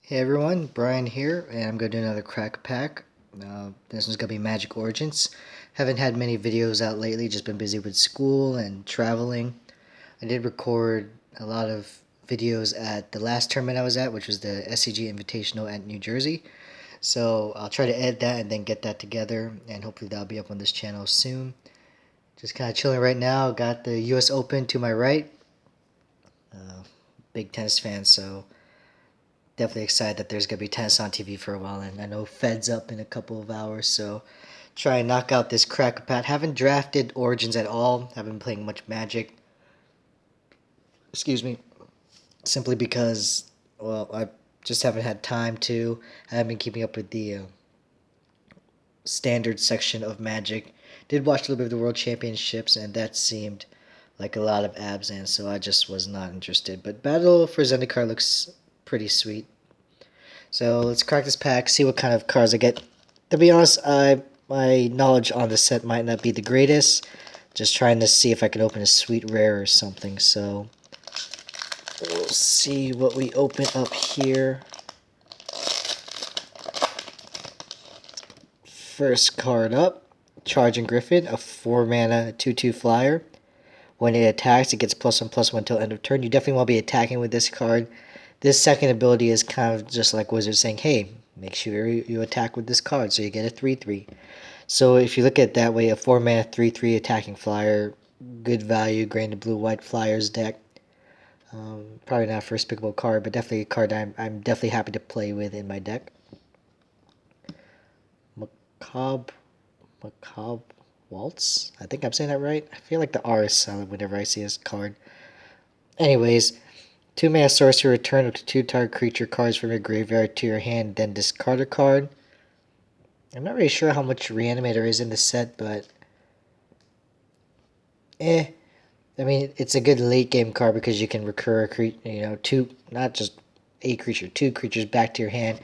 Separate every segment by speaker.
Speaker 1: Hey everyone, Brian here, and I'm going to do another crack pack. This one's going to be Magic Origins. Haven't had many videos out lately, just been busy with school and traveling. I did record a lot of videos at the last tournament I was at, which was the SCG Invitational at New Jersey. So I'll try to edit that and then get that together, and hopefully that'll be up on this channel soon. Just kind of chilling right now. Got the US Open to my right. Big tennis fan, so definitely excited that there's going to be tennis on TV for a while, and I know Fed's up in a couple of hours, so try and knock out this crack pat. Haven't drafted Origins at all. Haven't been playing much Magic. Excuse me. Simply because, well, I just haven't had time to. I haven't been keeping up with the standard section of Magic. Did watch a little bit of the World Championships, and that seemed like a lot of abs, and so I just was not interested. But Battle for Zendikar looks pretty sweet. So let's crack this pack, see what kind of cards I get. To be honest, my knowledge on the set might not be the greatest. Just trying to see if I can open a sweet rare or something. So we'll see what we open up here. First card up, Charging Griffin, a 4-mana 2/2 flyer. When it attacks, it gets +1/+1 until end of turn. You definitely want to be attacking with this card. This second ability is kind of just like Wizard saying, hey, make sure you attack with this card, so you get a 3/3. So if you look at it that way, a 4-mana 3/3 attacking flyer, good value, grain to blue-white flyers deck. Probably not a first pickable card, but definitely a card I'm definitely happy to play with in my deck. Macabre Waltz? I think I'm saying that right. I feel like the R is silent whenever I see this card. Anyways, 2-mana sorcery, return up to 2 target creature cards from your graveyard to your hand, then discard a card. I'm not really sure how much Reanimator is in the set, but I mean, it's a good late game card because you can recur two, not just a creature, 2 creatures back to your hand.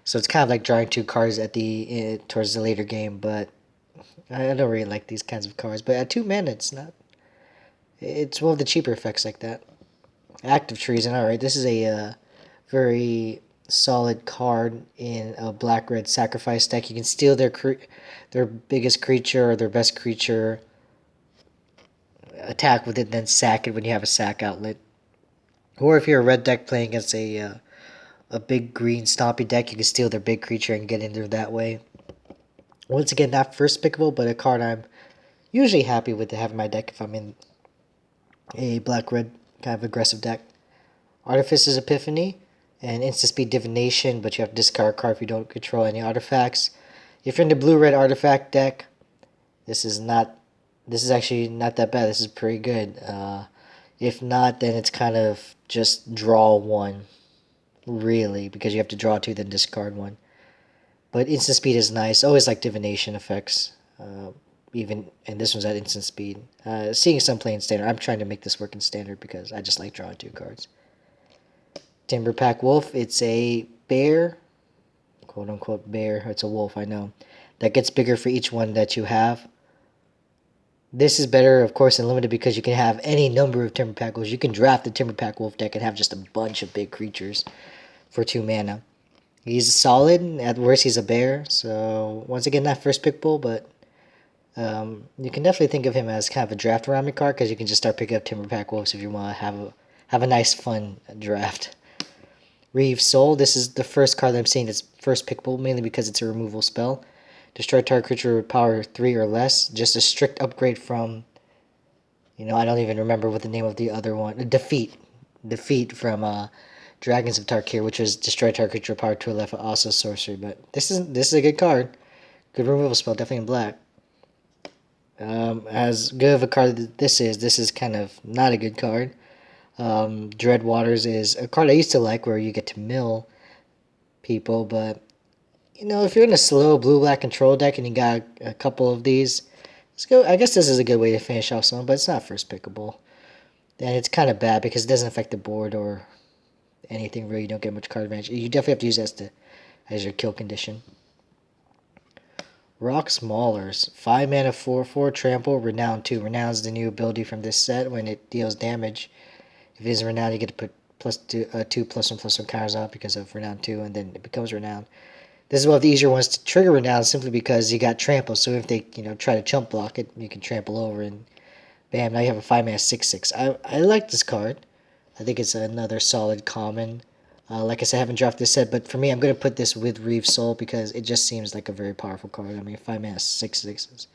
Speaker 1: So it's kind of like drawing 2 cards at the towards the later game, but I don't really like these kinds of cards. But at 2 mana, it's one of the cheaper effects like that. Active Treason, alright, this is a very solid card in a black-red sacrifice deck. You can steal their biggest creature or their best creature, attack with it, then sack it when you have a sack outlet. Or if you're a red deck playing against a big green stompy deck, you can steal their big creature and get in there that way. Once again, not first pickable, but a card I'm usually happy with to have in my deck if I'm in a black-red kind of aggressive deck. Artifice's Epiphany and instant speed divination, but you have to discard a card if you don't control any artifacts. If you're in the blue-red artifact deck, this is actually not that bad. This is pretty good. If not, then it's kind of just draw 1, really, because you have to draw 2, then discard 1. But instant speed is nice. Always like divination effects. And this one's at instant speed. Seeing some playing standard. I'm trying to make this work in standard because I just like drawing 2 cards. Timberpack Wolf. It's a bear, quote unquote bear. It's a wolf, I know. That gets bigger for each one that you have. This is better, of course, in limited because you can have any number of Timberpack Wolves. You can draft the Timberpack Wolf deck and have just a bunch of big creatures for 2 mana. He's solid. At worst, he's a bear. So, once again, not first pickable, but you can definitely think of him as kind of a draft around card because you can just start picking up Timberpack Wolves if you want to have a nice, fun draft. Reeve Soul. This is the first card that I'm seeing that's first pickable, mainly because it's a removal spell. Destroy target creature with power 3 or less. Just a strict upgrade from, I don't even remember what the name of the other one. Defeat. Defeat from Dragons of Tarkir, which was destroy target creature with power 2 or less, also sorcery. But this is a good card. Good removal spell, definitely in black. As good of a card that this is kind of not a good card. Dread Waters is a card I used to like where you get to mill people, but if you're in a slow blue-black control deck and you got a couple of these, let's go. I guess this is a good way to finish off some, but it's not first pickable. And it's kind of bad because it doesn't affect the board or anything really. You don't get much card advantage. You definitely have to use it as your kill condition. Rock's Maulers. 5 mana 4/4 trample, renown 2. Renown is the new ability from this set when it deals damage. If it is renowned, you get to plus two, 2+1/+1 counters out because of renown 2, and then it becomes renown. This is one of the easier ones to trigger renown simply because you got trample. So if they try to chump block it, you can trample over and bam, now you have a 5-mana 6/6. I like this card. I think it's another solid common. Like I said, I haven't drafted this set, but for me, I'm going to put this with Reeve Soul because it just seems like a very powerful card. I mean, 5-mana 6/6 is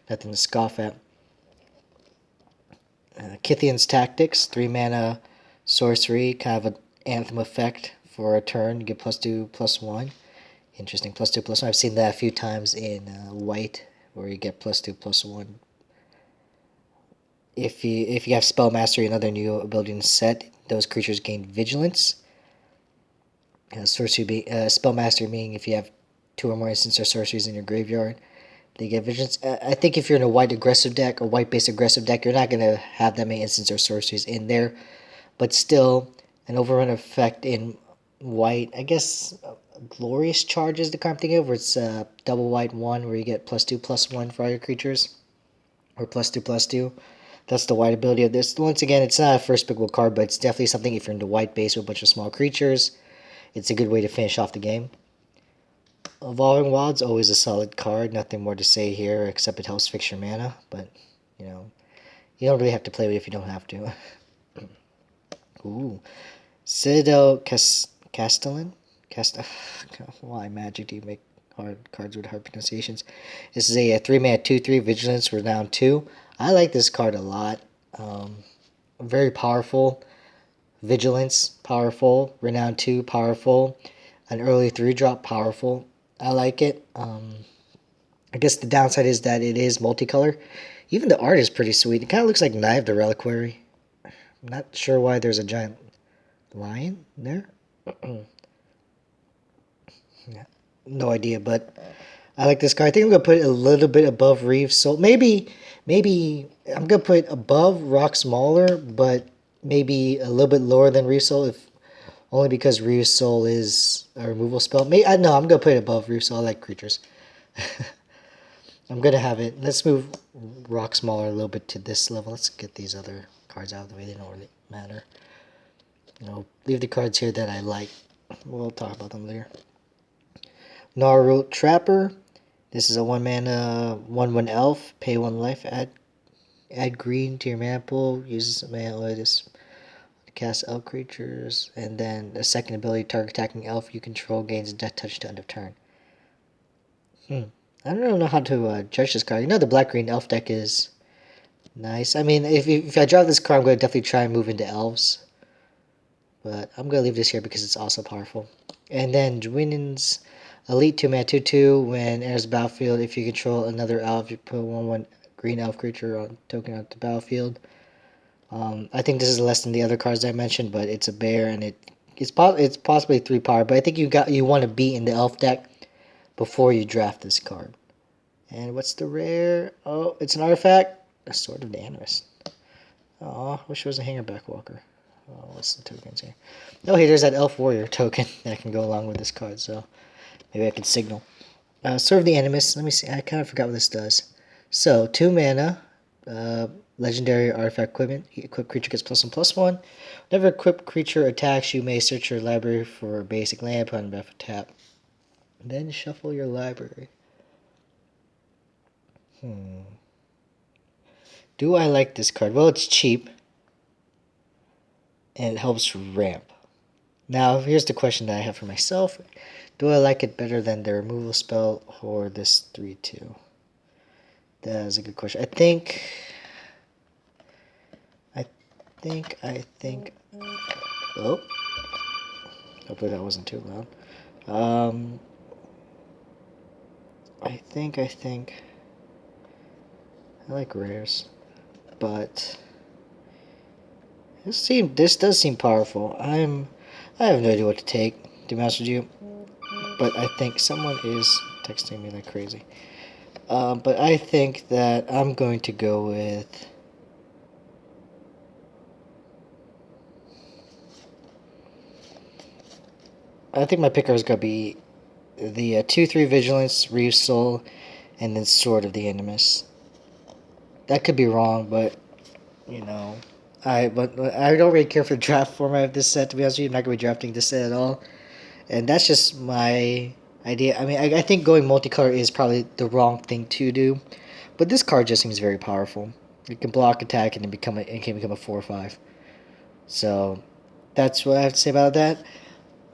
Speaker 1: nothing to scoff at. Kythian's Tactics, 3-mana sorcery, kind of an anthem effect for a turn. You get +2/+1. Interesting, +2/+1. I've seen that a few times in white, where you get +2/+1. If you have Spell Mastery and other new ability in the set, those creatures gain Vigilance. Spell Mastery meaning if you have 2 or more instants or sorceries in your graveyard, they get Vigilance. I think if you're in a white aggressive deck, a white-based aggressive deck, you're not going to have that many instants or sorceries in there. But still, an overrun effect in white, I guess Glorious Charge is the card I'm thinking of, where it's double white 1, where you get +2/+1 for all your creatures, or +2/+2. That's the white ability of this. Once again, it's not a first pickable card, but it's definitely something if you're into white base with a bunch of small creatures. It's a good way to finish off the game. Evolving Wild's always a solid card. Nothing more to say here except it helps fix your mana. But, you don't really have to play with it if you don't have to. Ooh. Citadel Castellan? Why magic do you make hard cards with hard pronunciations? This is a 3-mana 2/3 Vigilance Renown 2. I like this card a lot. Very powerful. Vigilance, powerful. Renown 2, powerful. An early 3-drop, powerful. I like it. I guess the downside is that it is multicolor. Even the art is pretty sweet. It kind of looks like Knive the Reliquary. I'm not sure why there's a giant lion there. Yeah, no idea, but I like this card. I think I'm going to put it a little bit above Reeve Soul. Maybe I'm going to put it above Rock Smaller, but maybe a little bit lower than Reeve Soul, only because Reeve Soul is a removal spell. No, I'm going to put it above Reeve Soul. I like creatures. I'm going to have it. Let's move Rock Smaller a little bit to this level. Let's get these other cards out of the way. They don't really matter. Leave the cards here that I like. We'll talk about them later. Gnarlroot Trapper. This is a 1-mana 1/1 elf. Pay 1 life. Add green to your mana pool. Uses mana to cast elf creatures. And then the second ability, target attacking elf you control gains death touch to end of turn. I don't really know how to judge this card. The black-green elf deck is nice. I mean, if I draw this card, I'm going to definitely try and move into elves. But I'm going to leave this here because it's also powerful. And then Dwinen's Elite 2-mana 2/2. When enters the battlefield, if you control another elf, you put 1/1 green elf creature on token on the battlefield. I think this is less than the other cards I mentioned, but it's a bear and it's possibly 3 power. But I think you want to be in the elf deck before you draft this card. And what's the rare? Oh, it's an artifact. A Sword of the Animist. Oh, wish it was a Hangerback Walker. Oh, what's the tokens here? Oh, hey, there's that Elf Warrior token that can go along with this card, so maybe I can signal. Sword of the Animist. Let me see. I kind of forgot what this does. So, 2 mana, legendary artifact equipment. Equipped creature gets +1/+1. Whenever equipped creature attacks, you may search your library for a basic land, put on the battlefield tap. Then shuffle your library. Do I like this card? Well, it's cheap. And it helps ramp. Now, here's the question that I have for myself. Do I like it better than the removal spell or this 3/2? That is a good question. I think... Oh. Hopefully that wasn't too loud. I think... I like rares. But... This does seem powerful. I have no idea what to take, to be honest with you. But I think someone is texting me like crazy. But I think that I'm going to go with... I think my picker is going to be the 2/3 Vigilance, Reeve Soul, and then Sword of the Animist. That could be wrong, but, But I don't really care for the draft format of this set. To be honest with you, I'm not gonna be drafting this set at all. And that's just my idea. I mean, I think going multicolor is probably the wrong thing to do, but this card just seems very powerful. It can block, attack, and it can become a 4/5. So that's what I have to say about that.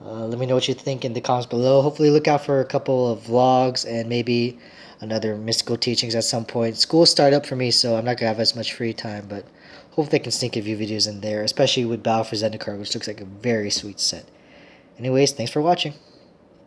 Speaker 1: Let me know what you think in the comments below. Hopefully, look out for a couple of vlogs and maybe another mystical teachings at some point. School start up for me, so I'm not gonna have as much free time, but hopefully, I can sneak a few videos in there, especially with Battle for Zendikar, which looks like a very sweet set. Anyways, thanks for watching.